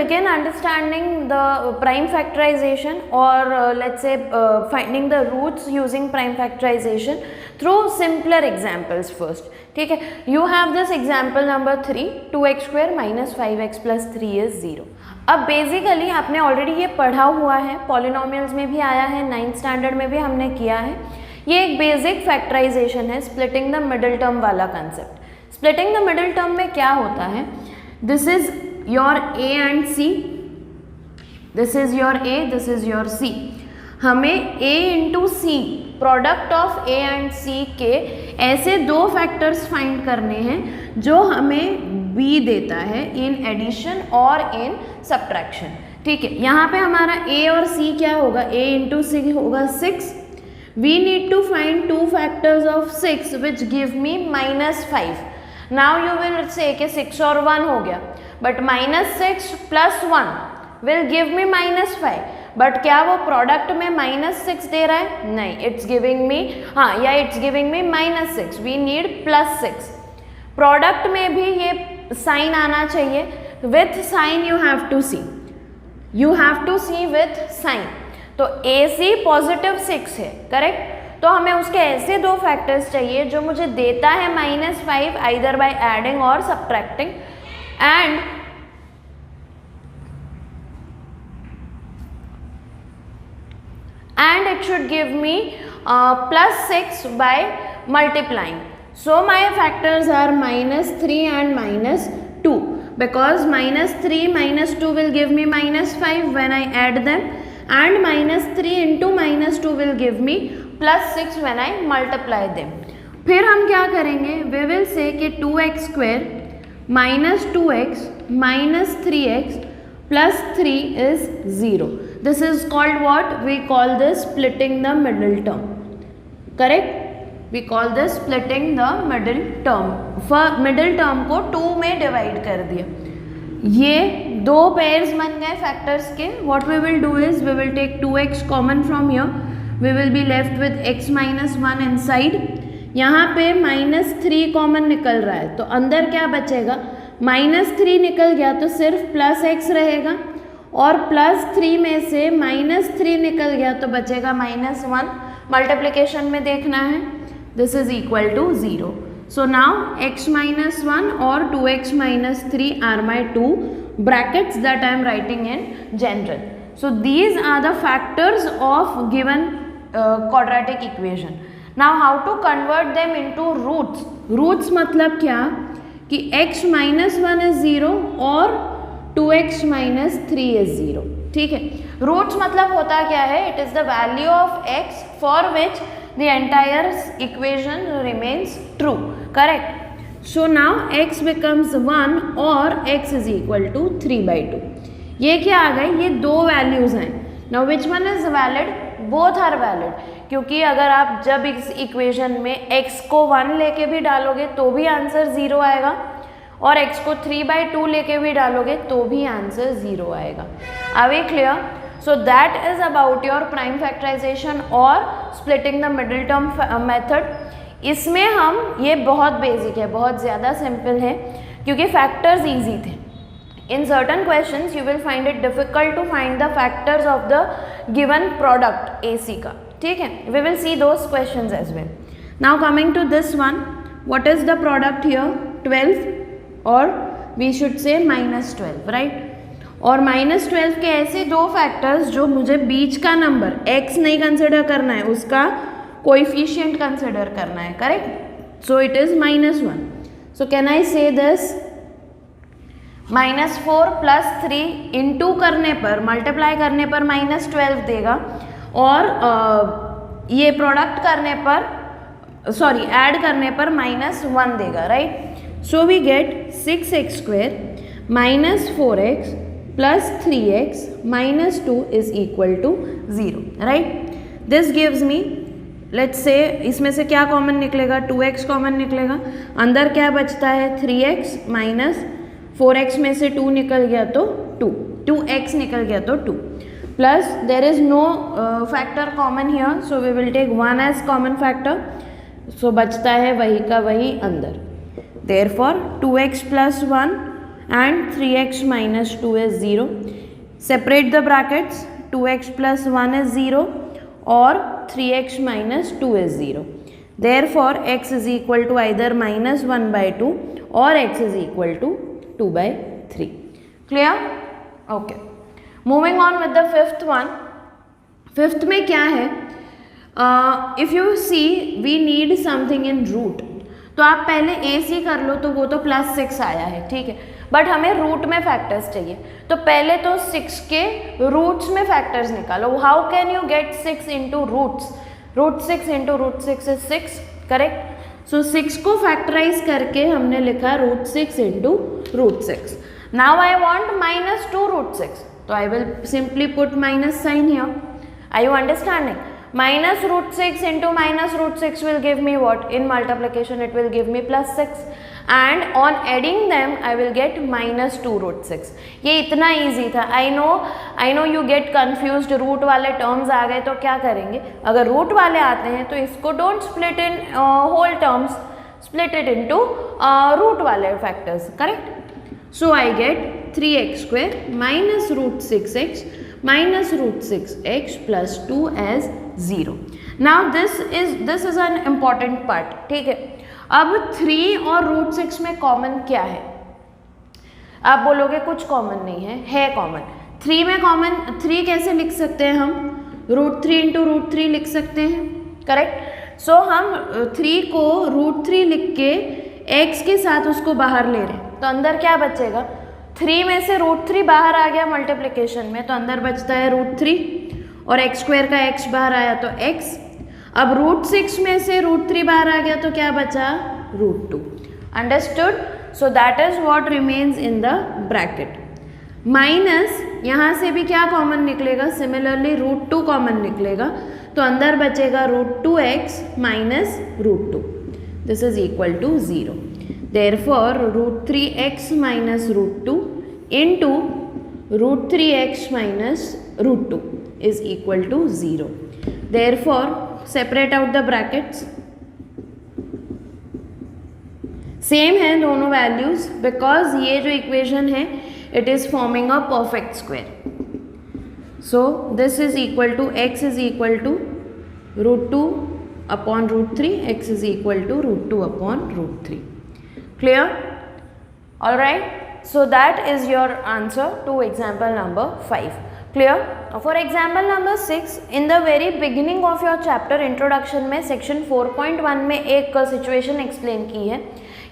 begin understanding the prime factorization or let's say finding the roots using prime factorization through simpler examples first. ठीक है, you have this example number 3, 2x square minus 5x plus 3 is 0. अब basically आपने already ये पढ़ा हुआ है, polynomials में भी आया है, 9th स्टैंडर्ड में भी हमने किया है. ये एक बेसिक फैक्टराइजेशन है, स्प्लिटिंग द मिडिल टर्म वाला concept. Splitting the middle term में क्या होता है, this is your a and c, this is your a, this is your c. हमें a into C, product of a and c के ऐसे दो factors find करने हैं जो हमें b देता है इन एडिशन और इन सब्ट्रैक्शन. ठीक है, यहाँ पे हमारा a और c क्या होगा, a इंटू सी होगा 6. We need to find two factors of 6 which give me -5. Now you will say कि 6 और 1 हो गया, but -6 plus 1 will give me -5. But क्या वो प्रोडक्ट में -6 दे रहा है, नहीं, इट्स गिविंग मी, हाँ, yeah it's giving me -6. We need +6. Product में भी ये साइन आना चाहिए, with sign you have to see, you have to see with sign. तो AC पॉजिटिव 6 है, करेक्ट. तो हमें उसके ऐसे दो फैक्टर्स चाहिए जो मुझे देता है -5 आइदर बाय एडिंग और subtracting, and it should give me +6 by multiplying. So my factors are -3 and -2, because -3 -2 will give me -5 when I add them, and -3 into -2 will give me +6 when I multiply them. फिर हम क्या करेंगे, we will say कि 2x square minus 2x minus 3x plus 3 is 0. This is called what? We call this splitting the middle term. Correct? We call this splitting the middle term. For middle term को 2 में divide कर दिया. ये दो pairs बन गए factors के. What we will do is we will take 2x common from here. We will be left with x minus 1 inside. यहाँ पे -3 कॉमन निकल रहा है, तो अंदर क्या बचेगा, -3 निकल गया तो सिर्फ +x रहेगा, और +3 में से -3 निकल गया तो बचेगा -1. मल्टीप्लिकेशन में देखना है, this is equal to 0. So now x minus 1 और 2x minus 3 are my two brackets that I am writing in general. So these are the factors of given quadratic equation. Now how to convert them into roots? Roots मतलब क्या कि x minus 1 is 0 और 2x minus 3 is 0. ठीक है, roots मतलब होता क्या है, it is the value of x for which the entire equation remains true, correct. So now x becomes 1 और x इज इक्वल टू 3/2. ये क्या आ गए, ये दो वैल्यूज हैं. Now which one is valid, both are valid, क्योंकि अगर आप जब इस इक्वेशन में x को 1 लेके भी डालोगे तो भी आंसर 0 आएगा, और x को 3/2 लेके भी डालोगे तो भी आंसर 0 आएगा. Are we clear? So that is about your prime factorization और splitting the middle term method. इसमें हम, ये बहुत बेसिक है, बहुत ज़्यादा सिंपल है, क्योंकि फैक्टर्स ईजी थे. In certain questions you will find it difficult to find the factors of the given product AC का. ठीक है, we will see those questions as well. Now coming to this one, what is the product here, 12 और we should say -12, right. और -12 के ऐसे दो factors जो मुझे बीच का नंबर x नहीं कंसिडर करना है, उसका कोएफिशिएंट कंसिडर करना है, correct. So it is -1. So can I से दिस, -4 + 3 इंटू करने पर, मल्टीप्लाई करने पर -12 देगा, और ये प्रोडक्ट करने पर, सॉरी ऐड करने पर -1 देगा, right. So we get 6x square minus 4x plus 3x minus 2 is equal to 0, right. This gives me, let's say इसमें से क्या कॉमन निकलेगा, 2x कॉमन निकलेगा, अंदर क्या बचता है, 3x माइनस 4x में से 2 निकल गया तो 2x निकल गया तो 2, plus there is no factor common here, so we will take 1 as common factor. So बचता है वही का वही अंदर. Therefore 2x plus 1 and 3x minus 2 is 0. Separate the brackets, 2x plus 1 is 0 or 3x minus 2 is 0. Therefore, x is equal to either minus 1 by 2 or x is equal to 2 by 3. Clear? Okay. Moving on with the fifth one. Fifth में क्या है? If you see, we need something in root. तो आप पहले AC कर लो तो वो तो +6 आया है, ठीक है, बट हमें रूट में फैक्टर्स चाहिए. तो पहले तो 6 के रूट्स में फैक्टर्स निकालो. How can you get 6 into roots? Root 6 into root 6 is 6, correct. So 6 को फैक्टराइज करके हमने लिखा root 6 into root 6. Now I want minus 2 root 6, तो I will simply put minus sign here. Are you understanding? Minus root 6 into minus root 6 will give me what? In multiplication it will give me +6 and on adding them I will get minus 2 root 6. ये इतना easy था. I know you get confused. Root वाले terms आ गए तो क्या करेंगे? अगर रूट वाले आते हैं तो इसको don't split in whole terms, split it into root वाले factors, correct. So I get 3x square minus root 6x minus root 6x plus 2 as 0. Now this is an important part, ठीक है. अब 3 और रूट 6 में common क्या है? आप बोलोगे कुछ कॉमन नहीं है कॉमन. 3 में कॉमन 3 कैसे लिख सकते हैं हम? रूट 3 इंटू रूट 3 लिख सकते हैं, करेक्ट. सो हम 3 को रूट 3 लिख के x के साथ उसको बाहर ले रहे हैं, तो अंदर क्या बचेगा? 3 में से रूट 3 बाहर आ गया मल्टीप्लिकेशन में, तो अंदर बचता है रूट 3 और x स्क्वायर का x बाहर आया तो x. अब रूट 6 में से रूट 3 बाहर आ गया तो क्या बचा? Root 2. Understood? So that is what remains in the bracket. Minus यहाँ से भी क्या कॉमन निकलेगा? सिमिलरली रूट 2 कॉमन निकलेगा, तो अंदर बचेगा root 2x minus root 2. This is equal to 0. Therefore, root 3x minus root 2 into root 3x minus root 2 is equal to 0. Therefore, separate out the brackets. Same है दोनों values because ये जो equation है it is forming a perfect square. So, this is equal to x is equal to root 2 upon root 3, x is equal to root 2 upon root 3. Clear? Alright, so that is your answer to example number 5. Clear? For example number 6, in the very beginning of your chapter introduction में section 4.1 में एक situation explain की है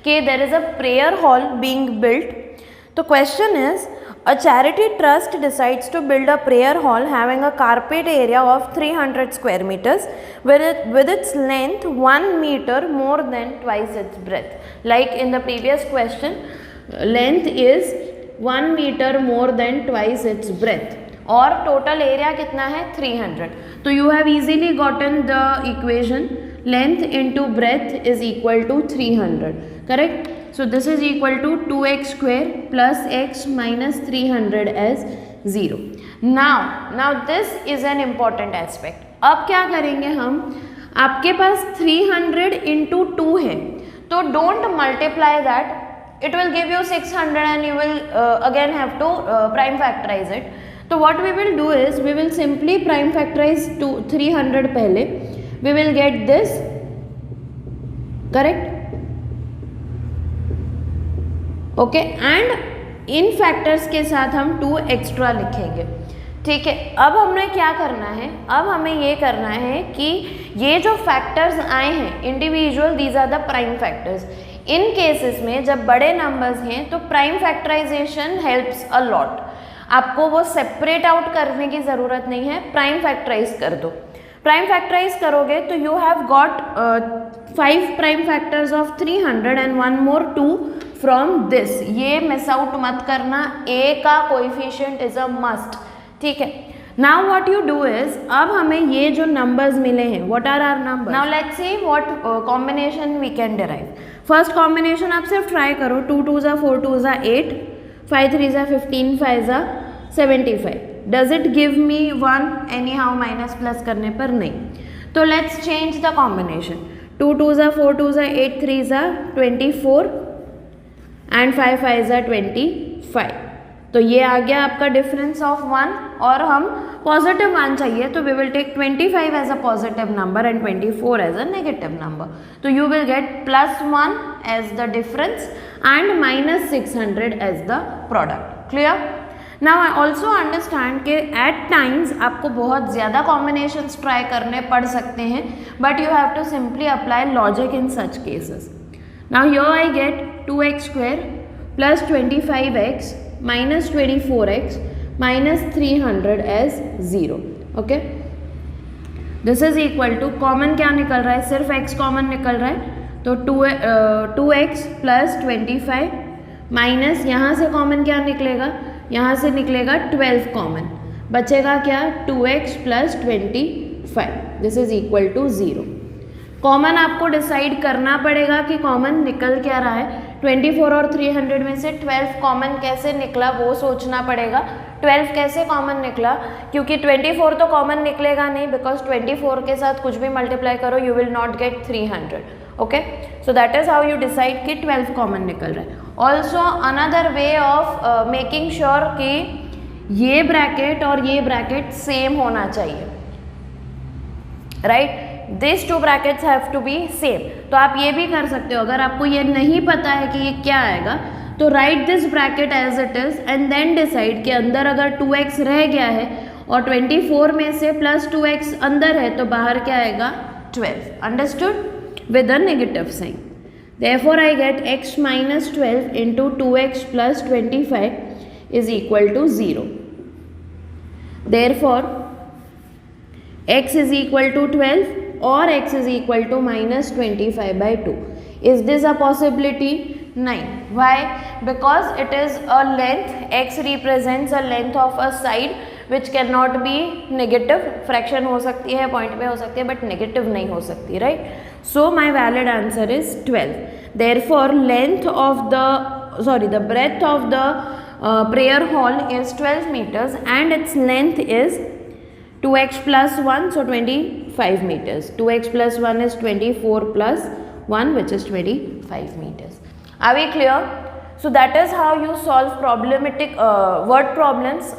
कि there is a prayer hall being built. तो question is, a charity trust decides to build a prayer hall having a carpet area of 300 square meters with its length 1 meter more than twice its breadth. Like in the previous question, length is 1 meter more than twice its breadth. और total area कितना है? 300. तो you have easily gotten the equation length into breadth is equal to 300. Correct? So this is equal to 2x square plus x minus 300 as 0. Now this is an important aspect. अब क्या करेंगे हम? आपके पास 300 into 2 है, तो don't multiply that. It will give you 600 and you will again have to prime factorize it. तो what we will do is we will simply prime factorize to 300 पहले. We will get this, correct? Okay, and in factors के साथ हम 2 extra लिखेंगे, ठीक है. अब हमने क्या करना है? अब हमें ये करना है कि ये जो फैक्टर्स आए हैं individual, these are the prime factors. इन केसेस में जब बड़े नंबर्स हैं तो prime factorization helps a lot. आपको वो सेपरेट आउट करने की ज़रूरत नहीं है, प्राइम फैक्टराइज कर दो. प्राइम फैक्टराइज करोगे तो you have got 5 prime factors of 300 and 1 more 2 from this. ये मिस आउट मत करना, a का कोएफिशिएंट इज अ मस्ट, ठीक है. Now what you do is, अब हमें ये जो नंबर्स मिले हैं, what are our numbers? Now let's see what combination we can derive. First combination आप सिर्फ ट्राई करो. 2 2s are 4 2s are 8, 5 3s are 15, 5s are 75. Does it give me 1 any how? Minus plus करने पर नहीं. तो let's change the combination. 2 2s are 4 2s are 8 3s are 24 and 5 5s are 20 25। तो ये आ गया आपका डिफरेंस ऑफ 1 और हम पॉजिटिव मान चाहिए तो we will take 25 as a positive number and 24 as a negative number. तो you will get +1 as the difference and -600 as the product. Clear? Now I also understand कि एट टाइम्स आपको बहुत ज़्यादा कॉम्बिनेशंस ट्राई करने पड़ सकते हैं, but you have to simply apply logic in such cases. Now here I get 2x² plus 25x minus 24x minus 300 as 0. Okay, this is equal to, common क्या निकल रहा है, सिर्फ x कॉमन निकल रहा है तो 2x plus 25 माइनस यहाँ से कॉमन क्या निकलेगा, यहाँ से निकलेगा 12 कॉमन, बचेगा क्या 2x plus 25. This is equal to 0. Common आपको डिसाइड करना पड़ेगा कि कॉमन निकल क्या रहा है. 24 और 300 में से 12 कॉमन कैसे निकला वो सोचना पड़ेगा. 12 कैसे कॉमन निकला, क्योंकि 24 तो कॉमन निकलेगा नहीं, बिकॉज 24 के साथ कुछ भी मल्टीप्लाई करो you will not get 300. Okay, so that is how you decide कि 12 कॉमन निकल रहा है. Also another way of making sure कि ये ब्रैकेट और ये ब्रैकेट सेम होना चाहिए, right. This two brackets have to be same. तो आप ये भी कर सकते हो, अगर आपको ये नहीं पता है कि ये क्या आएगा तो write this bracket as it is and then decide कि अंदर अगर 2x रह गया है और 24 में से +2x अंदर है तो बाहर क्या आएगा 12. Understood? With a negative sign. Therefore I get x minus 12 into 2x plus 25 is equal to 0. Therefore x is equal to 12 or x is equal to -25/2. Is this a possibility? नहीं. Why? Because it is a length. X represents a length of a side which cannot be negative. Fraction हो सकती है, point पे हो सकती है, but negative नहीं हो सकती, right? So my valid answer is 12. Therefore length of the breadth of the prayer hall is 12 meters and its length is 2x plus 1, so 25 meters. 2x plus 1 is 24 plus 1, which is 25 meters. Are we clear? So that is how you solve problematic word problems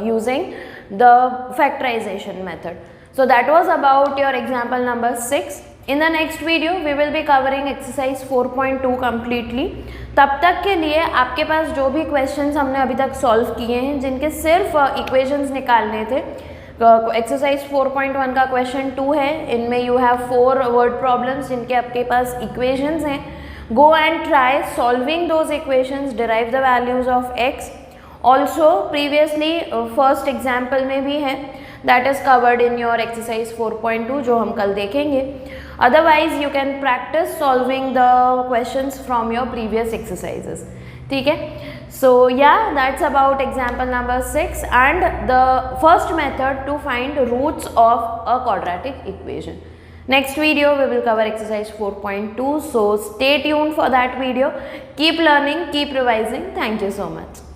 using the factorization method. So that was about your example number 6. In the next video we will be covering exercise 4.2 completely. तब तक के लिए आपके पास जो भी questions हमने अभी तक solve किए हैं जिनके सिर्फ equations निकालने थे, एक्सरसाइज 4.1 का क्वेश्चन 2 है, इनमें यू हैव 4 वर्ड प्रॉब्लम्स जिनके आपके पास इक्वेशंस हैं. Go and try solving those equations, derive the values of x. Also previously first example में भी है, that is covered in your exercise 4.2 जो हम कल देखेंगे. Otherwise you can practice solving the questions from your previous exercises. ठीक है. So yeah, that's about example number 6 and the first method to find roots of a quadratic equation. Next video we will cover exercise 4.2, so stay tuned for that video. Keep learning, keep revising. Thank you so much.